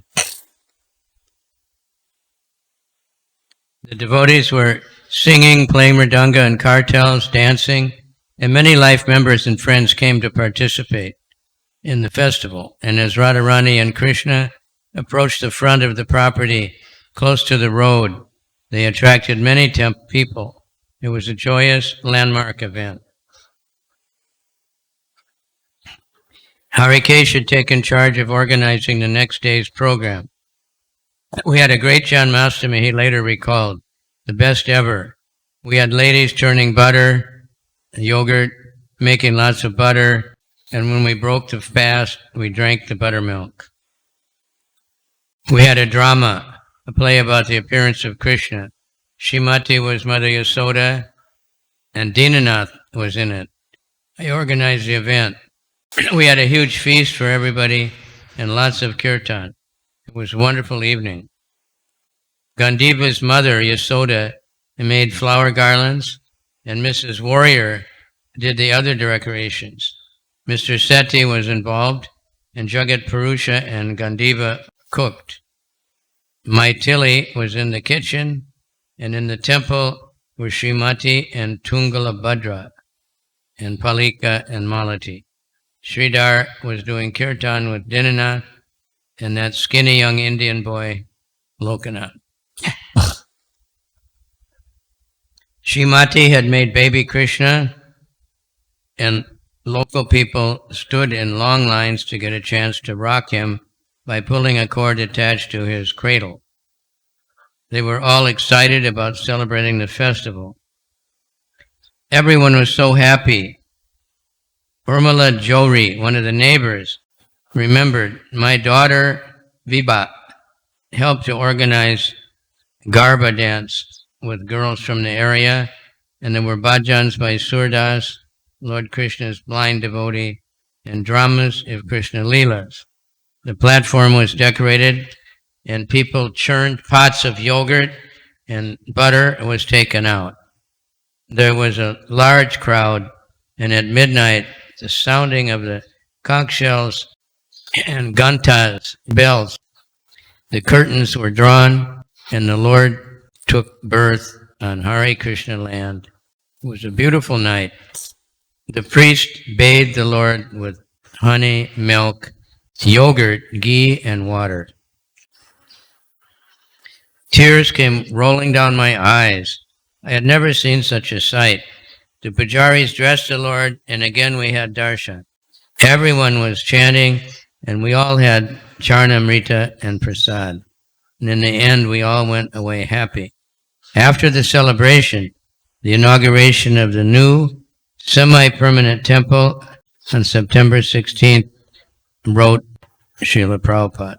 The devotees were singing, playing mridanga and kartals, dancing, and many life members and friends came to participate in the festival. And as Radharani and Krishna approached the front of the property, close to the road, they attracted many people. It was a joyous landmark event. Harikesh had taken charge of organizing the next day's program. We had a great Janmashtami, he later recalled, the best ever. We had ladies turning butter, yogurt, making lots of butter, and when we broke the fast, we drank the buttermilk. We had a drama, a play about the appearance of Krishna. Srimati was Mother Yasoda, and Dinanath was in it. I organized the event. We had a huge feast for everybody and lots of kirtan. It was a wonderful evening. Gandiva's mother, Yasoda, made flower garlands, and Mrs. Warrior did the other decorations. Mr. Seti was involved, and Jagat Purusha and Gandiva cooked. Maithili was in the kitchen, and in the temple were Srimati and Tungalabhadra, and Palika and Malati. Sridhar was doing kirtan with Dinanath, and that skinny young Indian boy, Lokanath. Srimati had made baby Krishna, and local people stood in long lines to get a chance to rock him by pulling a cord attached to his cradle. They were all excited about celebrating the festival. Everyone was so happy. Urmila Jori, one of the neighbors, remembered my daughter Vibha helped to organize Garba dance with girls from the area, and there were bhajans by Surdas, Lord Krishna's blind devotee, and dramas of Krishna Leelas. The platform was decorated, and people churned pots of yogurt, and butter was taken out. There was a large crowd, and at midnight, the sounding of the conch shells and gantas, bells, the curtains were drawn, and the Lord took birth on Hare Krishna land. It was a beautiful night. The priest bathed the Lord with honey, milk, yogurt, ghee, and water. Tears came rolling down my eyes. I had never seen such a sight. The pujaris dressed the Lord, and again we had darshan. Everyone was chanting, and we all had charnamrita and prasad. And in the end, we all went away happy. After the celebration, the inauguration of the new semi-permanent temple on September 16th, wrote Srila Prabhupada.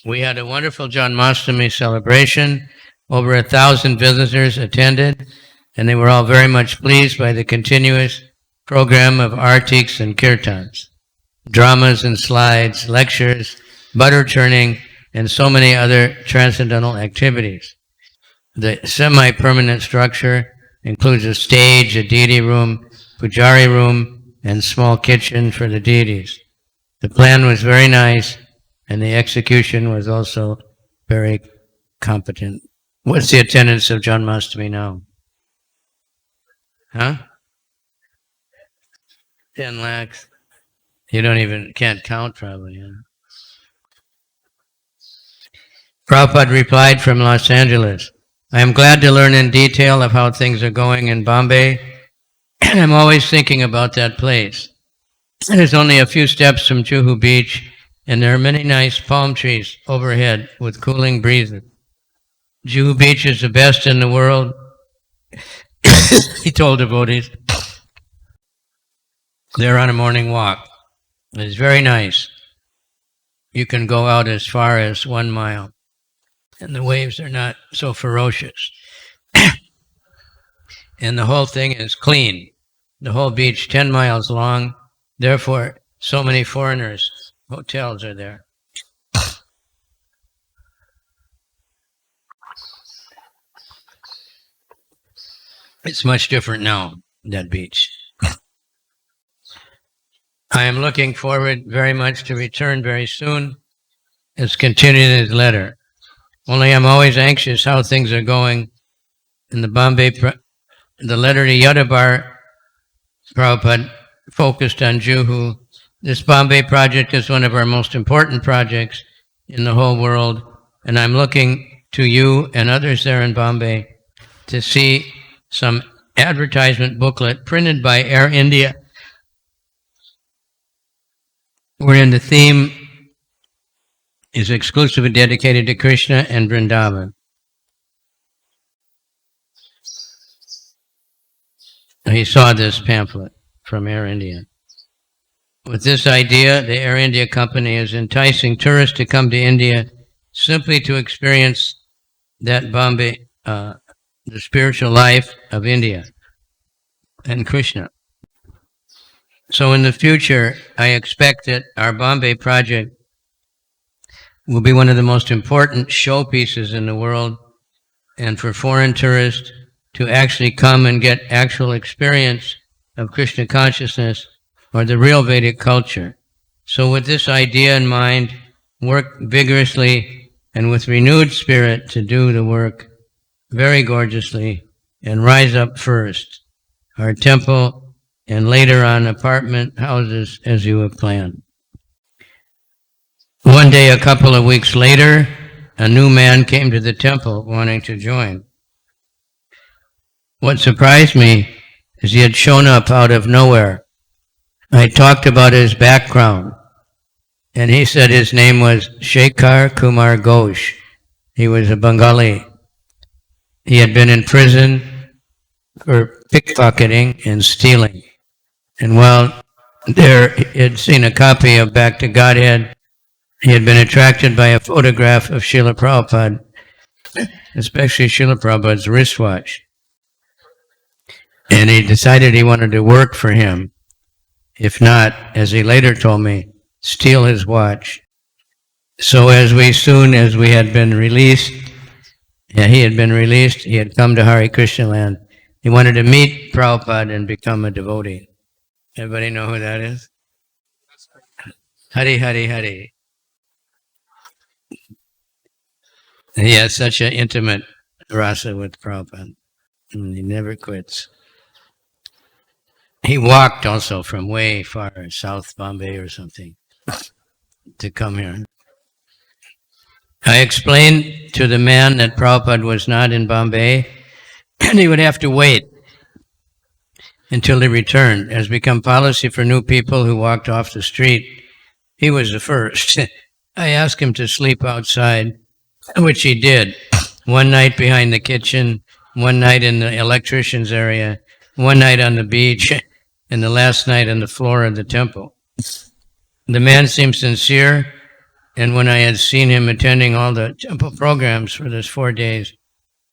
We had a wonderful Janmashtami celebration. Over 1,000 visitors attended, and they were all very much pleased by the continuous program of artiks and kirtans, dramas and slides, lectures, butter churning, and so many other transcendental activities. The semi-permanent structure includes a stage, a deity room, pujari room, and small kitchen for the deities. The plan was very nice, and the execution was also very competent. What's the attendance of Janmashtami now? Huh? 10 lakhs. You can't count probably. Huh? Prabhupada replied from Los Angeles, I am glad to learn in detail of how things are going in Bombay, and I'm always thinking about that place. It is only a few steps from Juhu Beach, and there are many nice palm trees overhead with cooling breezes. Juhu Beach is the best in the world, he told devotees. They're on a morning walk. It's very nice. You can go out as far as 1 mile, and the waves are not so ferocious. And the whole thing is clean. The whole beach, 10 miles long, therefore so many foreigners. Hotels are there. It's much different now, that beach. I am looking forward very much to return very soon. It's continuing his letter. Only I'm always anxious how things are going. In the Bombay, the letter to Yadabar, Prabhupada focused on Juhu. This Bombay project is one of our most important projects in the whole world, and I'm looking to you and others there in Bombay to see some advertisement booklet printed by Air India, wherein the theme is exclusively dedicated to Krishna and Vrindavan. He saw this pamphlet from Air India. With this idea, the Air India company is enticing tourists to come to India simply to experience that Bombay, the spiritual life of India and Krishna. So in the future, I expect that our Bombay project will be one of the most important showpieces in the world, and for foreign tourists to actually come and get actual experience of Krishna consciousness or the real Vedic culture. So with this idea in mind, work vigorously and with renewed spirit to do the work very gorgeously and rise up first, our temple and later on apartment houses as you have planned. One day, a couple of weeks later, a new man came to the temple wanting to join. What surprised me is he had shown up out of nowhere. I talked about his background, and he said his name was Shekhar Kumar Ghosh. He was a Bengali. He had been in prison for pickpocketing and stealing. And while there, he had seen a copy of Back to Godhead. He had been attracted by a photograph of Srila Prabhupada, especially Srila Prabhupada's wristwatch. And he decided he wanted to work for him. If not, as he later told me, steal his watch. So soon as we had been released, he had come to Hare Krishna land. He wanted to meet Prabhupada and become a devotee. Everybody know who that is? Hare, Hare, Hare. He has such an intimate rasa with Prabhupada. And he never quits. He walked also from way far, South Bombay or something, to come here. I explained to the man that Prabhupada was not in Bombay, and he would have to wait until he returned. It has become policy for new people who walked off the street. He was the first. I asked him to sleep outside, which he did. One night behind the kitchen, one night in the electrician's area, one night on the beach, and the last night on the floor of the temple. The man seemed sincere, and when I had seen him attending all the temple programs for those 4 days,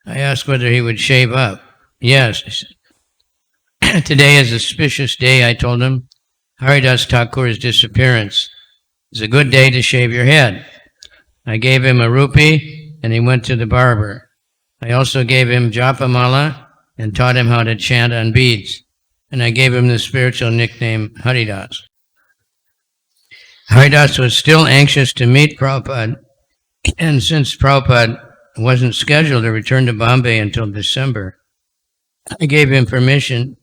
I asked whether he would shave up. Yes, he said. Today is a auspicious day, I told him. Haridas Thakur's disappearance. It's a good day to shave your head. I gave him a rupee, and he went to the barber. I also gave him japamala and taught him how to chant on beads. And I gave him the spiritual nickname Haridas. Haridas was still anxious to meet Prabhupada, and since Prabhupada wasn't scheduled to return to Bombay until December, I gave him permission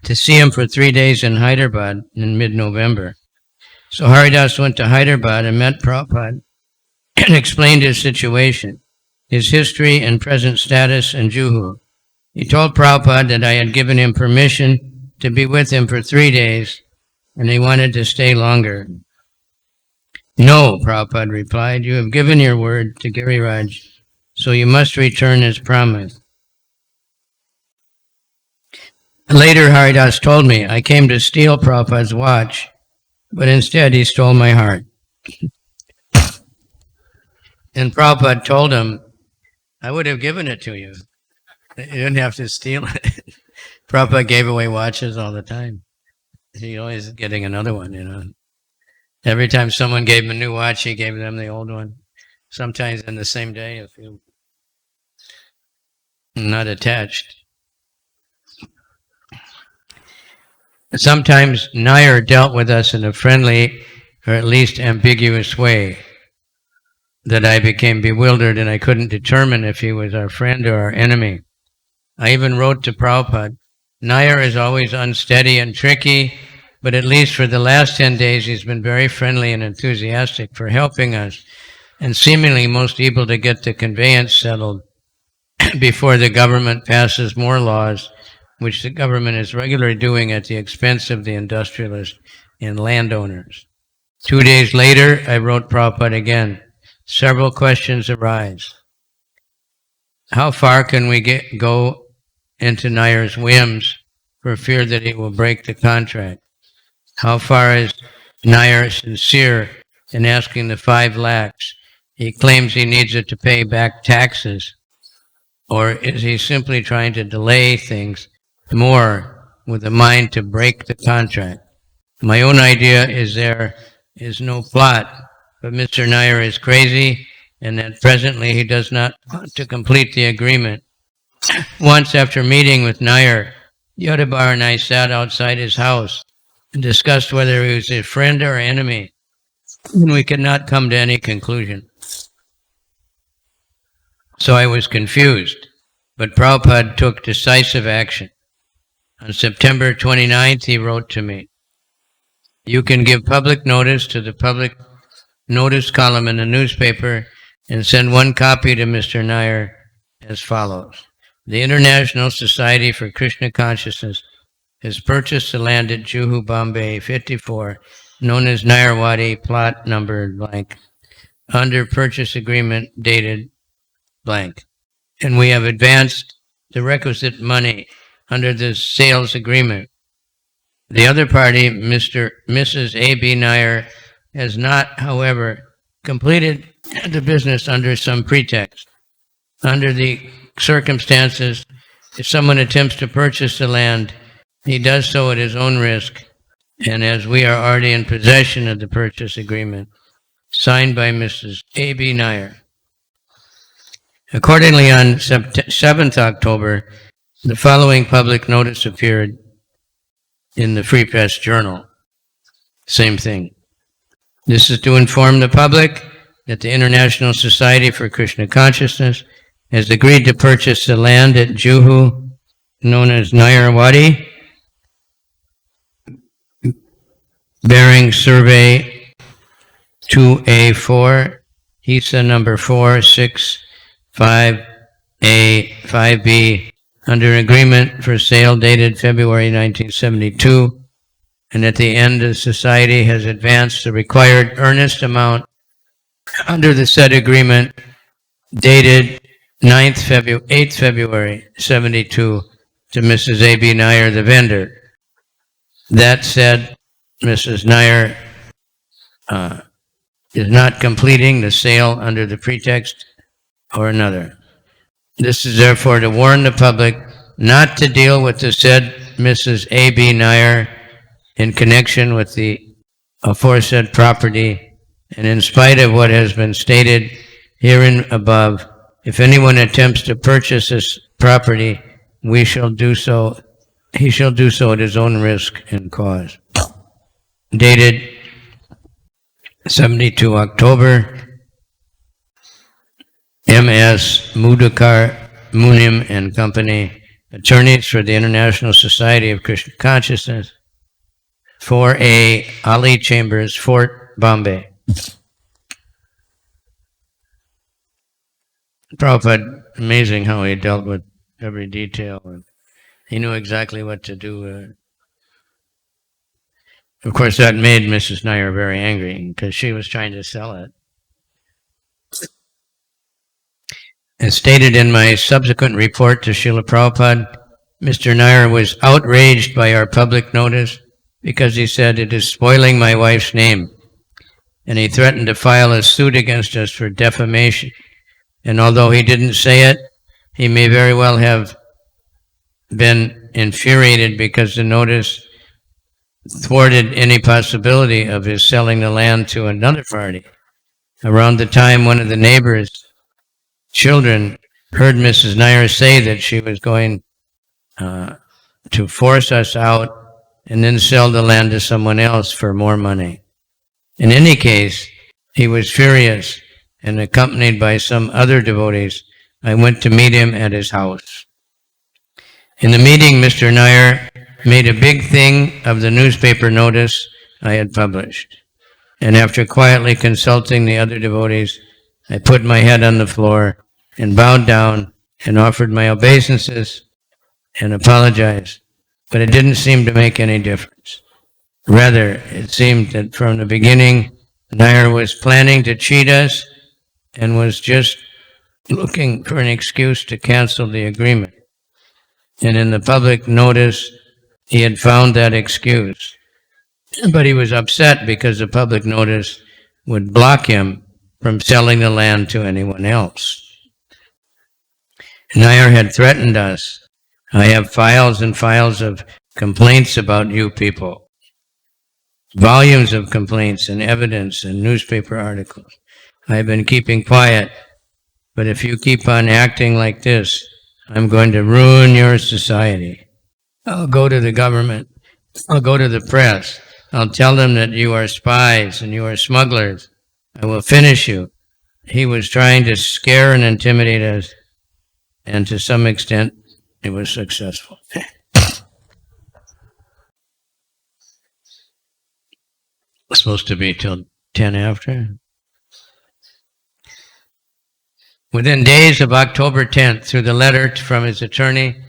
to see him for 3 days in Hyderabad in mid-November. So Haridas went to Hyderabad and met Prabhupada and explained his situation, his history and present status in Juhu. He told Prabhupada that I had given him permission to be with him for 3 days, and he wanted to stay longer. No, Prabhupada replied, you have given your word to Giriraj, so you must return as promised. Later, Haridas told me, I came to steal Prabhupada's watch, but instead he stole my heart. And Prabhupada told him, I would have given it to you. You didn't have to steal it. Prabhupada gave away watches all the time. He always getting another one, you know. Every time someone gave him a new watch, he gave them the old one. Sometimes in the same day, if you're not attached. Sometimes Nair dealt with us in a friendly or at least ambiguous way that I became bewildered and I couldn't determine if he was our friend or our enemy. I even wrote to Prabhupada, Nair is always unsteady and tricky, but at least for the last 10 days he's been very friendly and enthusiastic for helping us and seemingly most able to get the conveyance settled before the government passes more laws, which the government is regularly doing at the expense of the industrialists and landowners. 2 days later, I wrote Prabhupada again. Several questions arise. How far can we go into Nair's whims for fear that he will break the contract? How far is Nair sincere in asking the 5 lakhs? he claims he needs it to pay back taxes, or is he simply trying to delay things more with a mind to break the contract? My own idea is there is no plot, but Mr. Nair is crazy and that presently he does not want to complete the agreement. Once after meeting with Nair, Yodabar and I sat outside his house and discussed whether he was a friend or enemy, and we could not come to any conclusion. So I was confused, but Prabhupada took decisive action. On September 29th, he wrote to me, "You can give public notice to the public notice column in the newspaper and send one copy to Mr. Nair as follows. The International Society for Krishna Consciousness has purchased the land at Juhu, Bombay, 54, known as Nairwadi, plot number blank, under purchase agreement dated blank. And we have advanced the requisite money under the sales agreement. The other party, Mrs. A.B. Nair, has not, however, completed the business under some pretext. Under the circumstances, if someone attempts to purchase the land, he does so at his own risk, and as we are already in possession of the purchase agreement, signed by Mrs. A.B. Nair." Accordingly, on 7th October, the following public notice appeared in the Free Press Journal. Same thing. This is to inform the public that the International Society for Krishna Consciousness has agreed to purchase the land at Juhu, known as Nairwadi, bearing survey 2A4, HISA number 465A 5B, under agreement for sale dated February 1972, and at the end the Society has advanced the required earnest amount under the said agreement dated 8th February 72 to Mrs. A.B. Nair, the vendor. That said, Mrs. Nair is not completing the sale under the pretext or another. This is therefore to warn the public not to deal with the said Mrs. A.B. Nair in connection with the aforesaid property, and in spite of what has been stated herein above, if anyone attempts to purchase this property, he shall do so at his own risk and cause. Dated 72 October, M.S. Mudakar Munim and Company, attorneys for the International Society of Krishna Consciousness, 4A Ali Chambers, Fort Bombay. Prabhupada, amazing how he dealt with every detail, and he knew exactly what to do. Of course, that made Mrs. Nair very angry because she was trying to sell it. As stated in my subsequent report to Srila Prabhupada, Mr. Nair was outraged by our public notice because he said it is spoiling my wife's name, and he threatened to file a suit against us for defamation. And although he didn't say it, he may very well have been infuriated because the notice thwarted any possibility of his selling the land to another party. Around the time one of the neighbors' children heard Mrs. Nair say that she was going to force us out and then sell the land to someone else for more money. In any case, he was furious, and accompanied by some other devotees, I went to meet him at his house. In the meeting, Mr. Nair made a big thing of the newspaper notice I had published. And after quietly consulting the other devotees, I put my head on the floor and bowed down and offered my obeisances and apologized. But it didn't seem to make any difference. Rather, it seemed that from the beginning, Nair was planning to cheat us and was just looking for an excuse to cancel the agreement. And in the public notice, he had found that excuse. But he was upset because the public notice would block him from selling the land to anyone else. Nair had threatened us. I have files and files of complaints about you people. Volumes of complaints and evidence and newspaper articles. I've been keeping quiet, but if you keep on acting like this, I'm going to ruin your society. I'll go to the government. I'll go to the press. I'll tell them that you are spies and you are smugglers. I will finish you. He was trying to scare and intimidate us, and to some extent, it was successful. It's supposed to be till 10 after. Within days of October 10th, through the letter from his attorney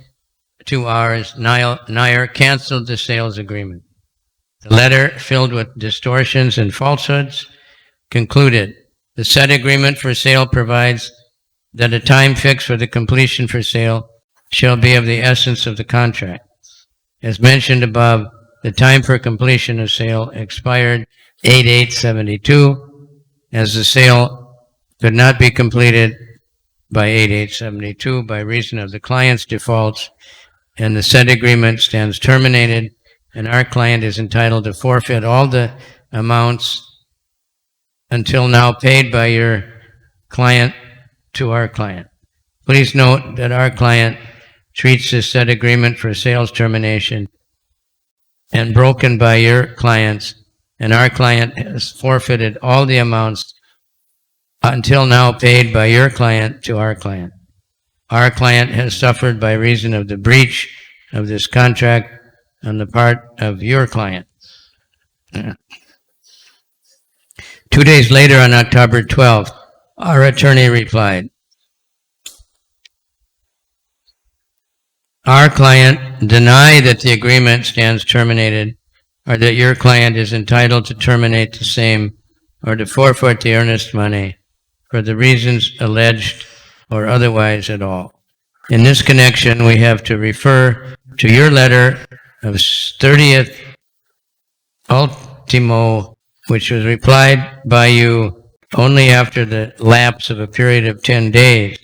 to ours, Nair canceled the sales agreement. The letter, filled with distortions and falsehoods, concluded, the said agreement for sale provides that a time fixed for the completion for sale shall be of the essence of the contract. As mentioned above, the time for completion of sale expired 8/8/72, as the sale could not be completed by 8/8/72 by reason of the client's defaults, and the said agreement stands terminated, and our client is entitled to forfeit all the amounts until now paid by your client to our client. Please note that our client treats this said agreement for sales termination and broken by your clients, and our client has forfeited all the amounts until now paid by your client to our client. Our client has suffered by reason of the breach of this contract on the part of your client. 2 days later, on October 12th, our attorney replied, our client deny that the agreement stands terminated, or that your client is entitled to terminate the same, or to forfeit the earnest money for the reasons alleged or otherwise at all. In this connection, we have to refer to your letter of 30th ultimo, which was replied by you only after the lapse of a period of 10 days.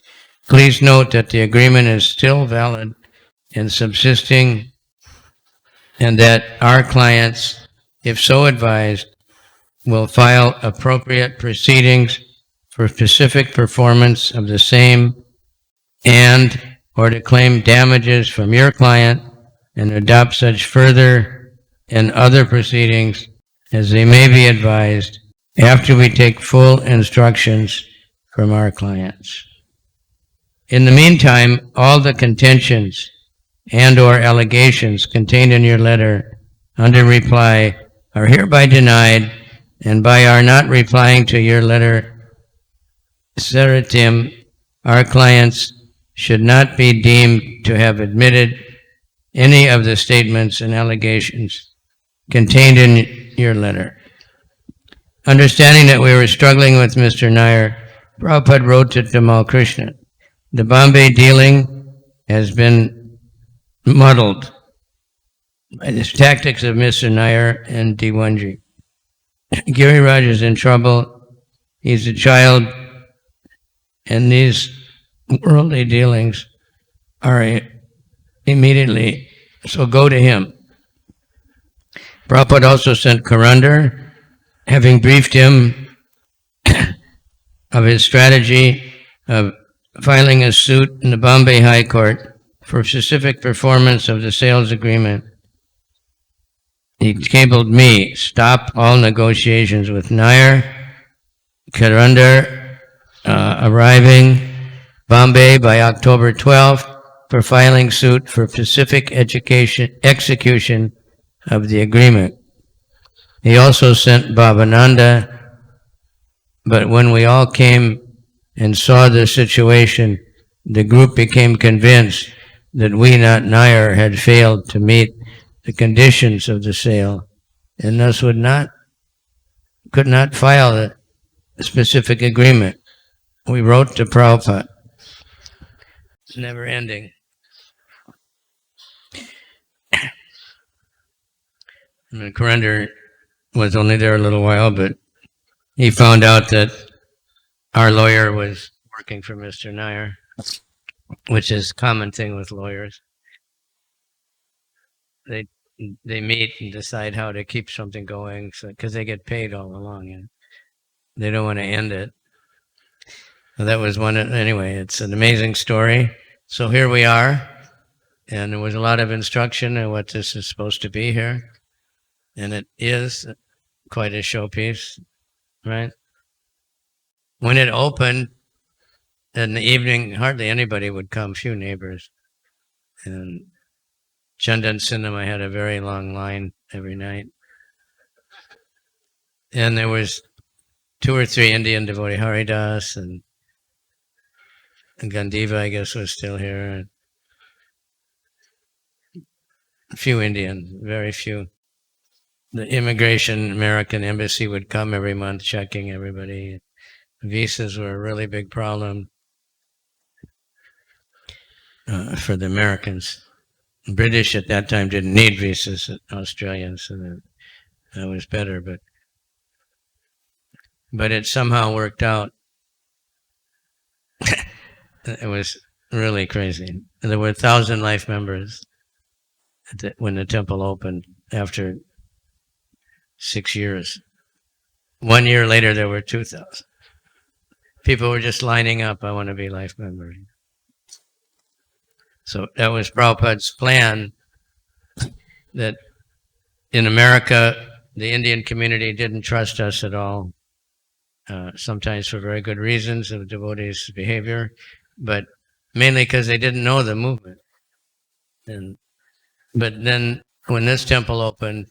Please note that the agreement is still valid and subsisting, and that our clients, if so advised, will file appropriate proceedings for specific performance of the same, and or to claim damages from your client, and adopt such further and other proceedings as they may be advised after we take full instructions from our clients. In the meantime, all the contentions and or allegations contained in your letter under reply are hereby denied, and by our not replying to your letter seriatim, our clients should not be deemed to have admitted any of the statements and allegations contained in your letter. Understanding that we were struggling with Mr. Nair, Prabhupada wrote to Tamal Krishna, the Bombay dealing has been muddled by the tactics of Mr. Nair and Diwanji. Giriraj is in trouble. He's a child, and these worldly dealings are immediately, so go to him. Prabhupada also sent Karandar, having briefed him of his strategy of filing a suit in the Bombay High Court for specific performance of the sales agreement. He cabled me, stop all negotiations with Nair. Karandar arriving Bombay by October 12th for filing suit for specific execution of the agreement. He also sent Bhavananda, but when we all came and saw the situation, the group became convinced that we, not Nair, had failed to meet the conditions of the sale, and thus could not file a specific agreement. We wrote to Prabhupada. It's never ending. And Karandar was only there a little while, but he found out that our lawyer was working for Mr. Nair, which is a common thing with lawyers. They meet and decide how to keep something going, because they get paid all along, and they don't want to end it. So that was one. Anyway, it's an amazing story. So here we are, and there was a lot of instruction on what this is supposed to be here, and it is quite a showpiece, right? When it opened in the evening, hardly anybody would come, few neighbors, and Chandan Cinema had a very long line every night. And there was 2 or 3 Indian devotee, Haridas and Gandiva, I guess, was still here. And a few Indian, very few. The immigration American embassy would come every month checking everybody. Visas were a really big problem for the Americans. British at that time didn't need visas, Australians, so that was better. But it somehow worked out. It was really crazy. There were 1,000 life members when the temple opened after 6 years. 1 year later, there were 2,000. People were just lining up, I want to be life member. So that was Prabhupada's plan, that in America, the Indian community didn't trust us at all, sometimes for very good reasons of devotees' behavior, but mainly because they didn't know the movement. But then when this temple opened,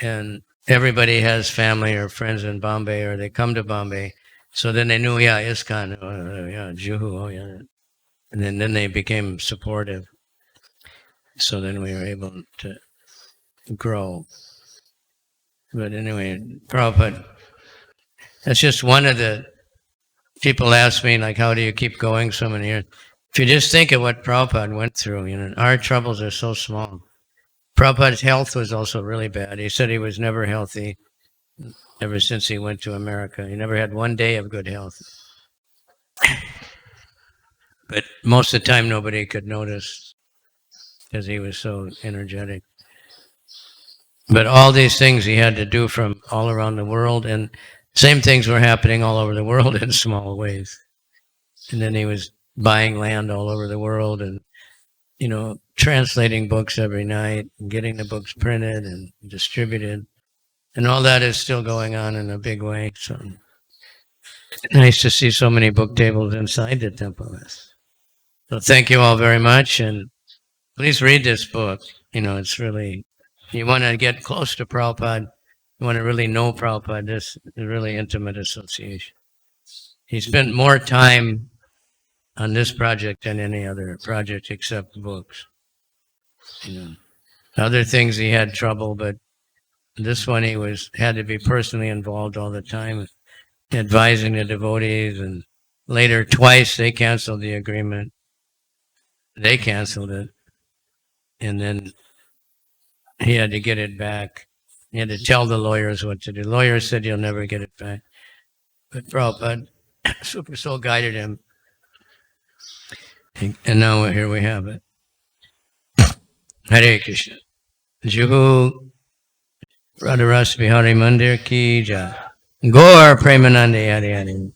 and everybody has family or friends in Bombay, or they come to Bombay, so then they knew, yeah, ISKCON, oh, yeah, Juhu, oh yeah. And then they became supportive. So then we were able to grow. But anyway, Prabhupada, that's just one of the, people ask me, like, how do you keep going so many years? If you just think of what Prabhupada went through, our troubles are so small. Prabhupada's health was also really bad. He said he was never healthy ever since he went to America. He never had 1 day of good health. But most of the time, nobody could notice because he was so energetic. But all these things he had to do from all around the world, and same things were happening all over the world in small ways. And then he was buying land all over the world and, translating books every night and getting the books printed and distributed. And all that is still going on in a big way. So nice to see so many book tables inside the temple. So thank you all very much, and please read this book. It's really, you want to get close to Prabhupada, you want to really know Prabhupada, this is a really intimate association. He spent more time on this project than any other project except books. Other things he had trouble, but this one he had to be personally involved all the time, advising the devotees, and later twice they canceled the agreement. They canceled it, and then he had to get it back. He had to tell the lawyers what to do. Lawyers said you'll never get it back. But Prabhupada Super Soul guided him. And now here we have it. Hare Krishna. Juhu Radharasi Bihari Mandir Ki Jai. Gaur Premanande Hare Hare.